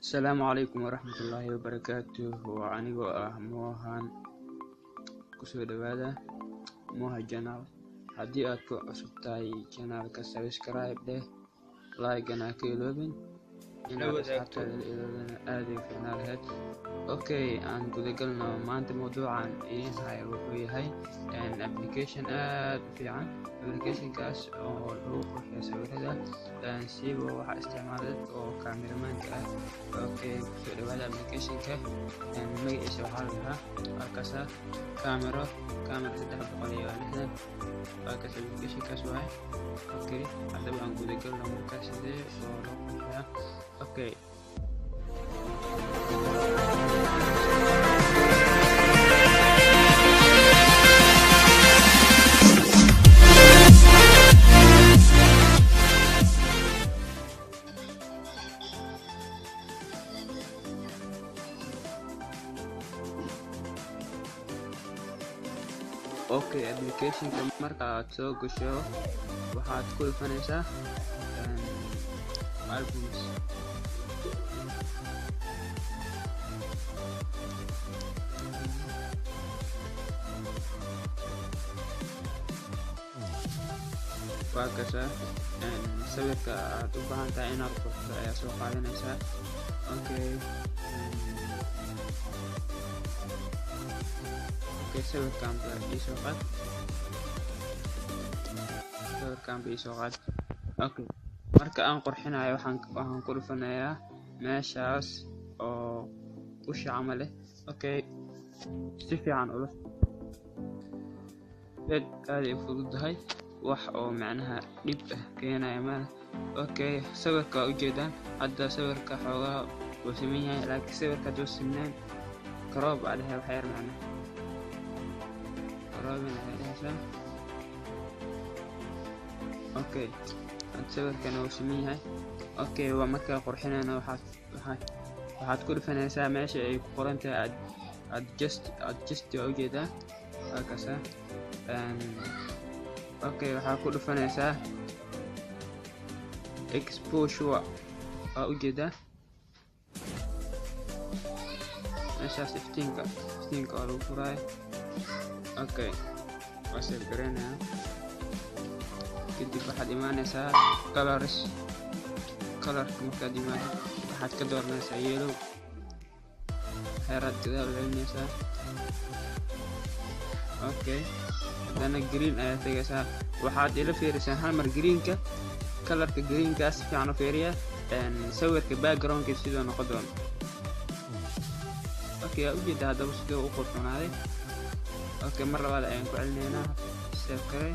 السلام عليكم ورحمة الله وبركاته وعنيقو موهان كسو دوادا موها جانال hadii aad ku cusub tahay channelka subscribe leh like ana ka iloobin inaad asxaabtaada iloobin aad ay fiicnaan lahayd. Okay, aan guda galno maanta mawduucan hayo wuxuu yahay application aad u fiican. applicationkaas oo lagu qurxiyo sawirada siiba waxa isticmaalay oo cameraman-ka ah. Okay, soo dhawaada applicationka magaciisa waxaa la dhahaa halkaas camera 360 halkaas applicationkaas waay. Okay, hadaba aan guda galno markaas sidee oo loo qurxiyaa. Okay, applicationka marka aad soo gasho waxaad ku dhufanaysaa albums. waakasa sawirka aad u baahan tahay inaad qurxiso ayaa soo qaadanaysaa. Okay, sawirkan biisoo qaad. Okay, marka aan qurxinayo waxaan ku dhufanayaa meeshaas oo usha camal leh. Okay, si fiican ula aad ay fududahay wax oo macnaha dhib ah keenaya ma. Okay, sawirka u jeedaan hadda sawirka xoogaa wuu siman yahay laakiin sawirka doo siman crop ah wax yar macnaha okay sawirkan wuu siman yahay. Okay, waa marka qurxinayna waxaad ku dhufanaysaa meesha ay ku qoran tahay adjust u jeedaa halkaas. Okay, waxaad ku dhufanaysaa exposure u jeedaa meeshaas iftiinka oo lagu furayo. Okay, waa save garaynaya kadib waxaad imaanaysaa colorka markaad imaado waxaad ka dooranaysaa yellow xeeraad gadaal lelinaysaa. Okay, haddana green ayaad tegaysaa. waxaad ila fiirisaa hal mar greenka colorka greenkaas si fiican u fiiriya sawirka backgroundkiisa sidoo noqon doono. Okay, aa ujeeda haddaba sidoo u qurxunaaday. Okay, mar labaad ayaan ku celinaynaa save garay.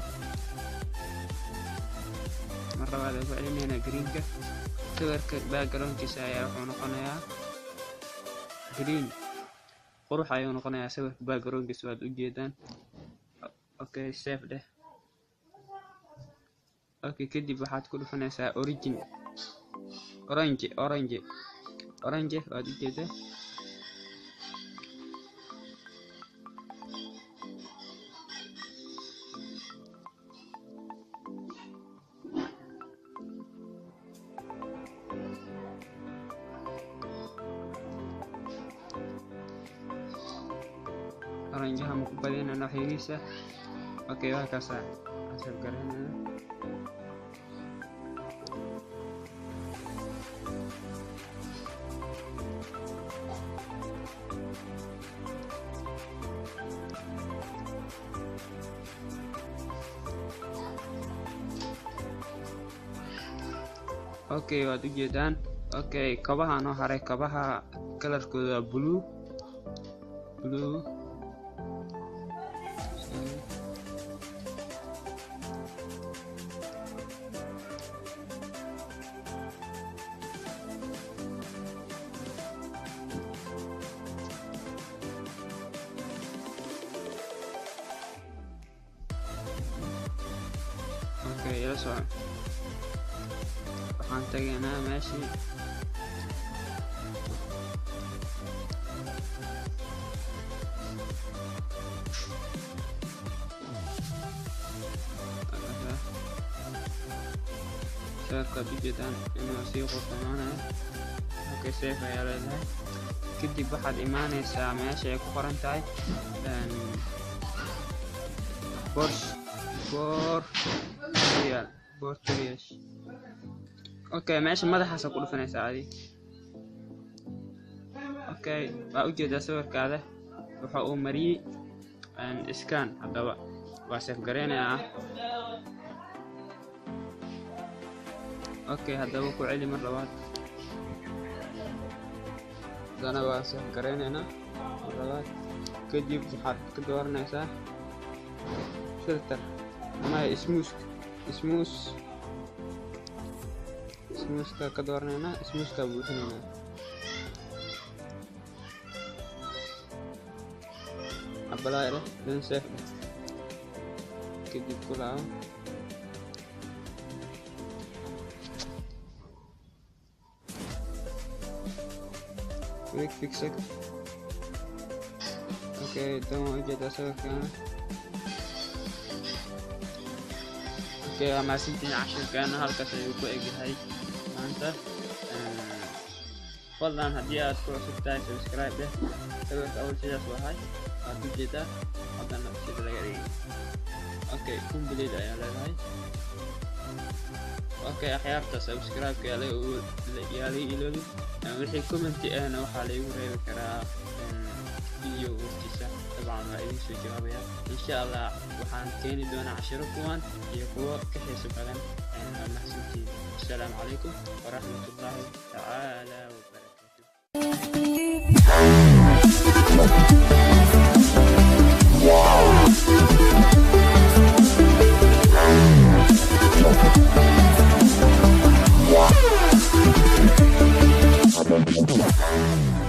mar labaad ayaan ku celinaynaa greenka sawirka backgroundkiisa ayaa wuxuu noqonayaa green qurux ayuu noqonayaa sawirka backgroundkiisa waad u jeedaan. Okay, save dheh. Okay, kadib waxaad ku dhufanaysaa orange waad u jeedaa. oranjaha ma ku badinayna waxyihiisa. Okay, waa kaasa save garaynaya. Okay, waad u jeedaan. Okay, kabaha noo haray. kabaha kalarkooda blue. Okay, ila soo waxaan tagaynaa meeshii. sawirka digidan inuu sii qurxinaanayo. Okay, save ayaa leedahay. kadib waxaad imaanaysaa meesha ay ku qoran tahay Portuguese. Okay, meesha madaxaas ku dhufanaysaa adi. Okay, waa ujeedaa sawirkaada waxa uu mariyay scan. haddaba waa save gareynayaa. Okay, haddaba ku celi mar labaad. dana waa save gareynaynaa mar labaad. kadib waxaad ka dooranaysaa filter ama smooth ka dooranayna. smooth ka buuxinayna. apply then save. kadib ku laabo. quick fix it. Okay, don't ujeedaa sawirkaana. Okay, ama sintiin cashirkaana halkaas ayuu ku egyahay maanta. fadlan haddii aad ku cusub tahay subscribe deh. sawirka awal sidaas wahay waad ujeedaa haddana sida laga dhigay. Okay, complete ayaa leedahay. Okay, akhyaarta subscribe ka yaa la iloobi. wixii comment ahna waxaa lagu reebi karaa video waqtiisa. طبعا waa idin soo jawaabaya insha Allah. waxaan keeni doonaa cashiro kuwan iyo kuwa ka xiiso badan. mahadsantiin. assalaamu calaykum waraxmatullaahi tacaala wabarakaatuh.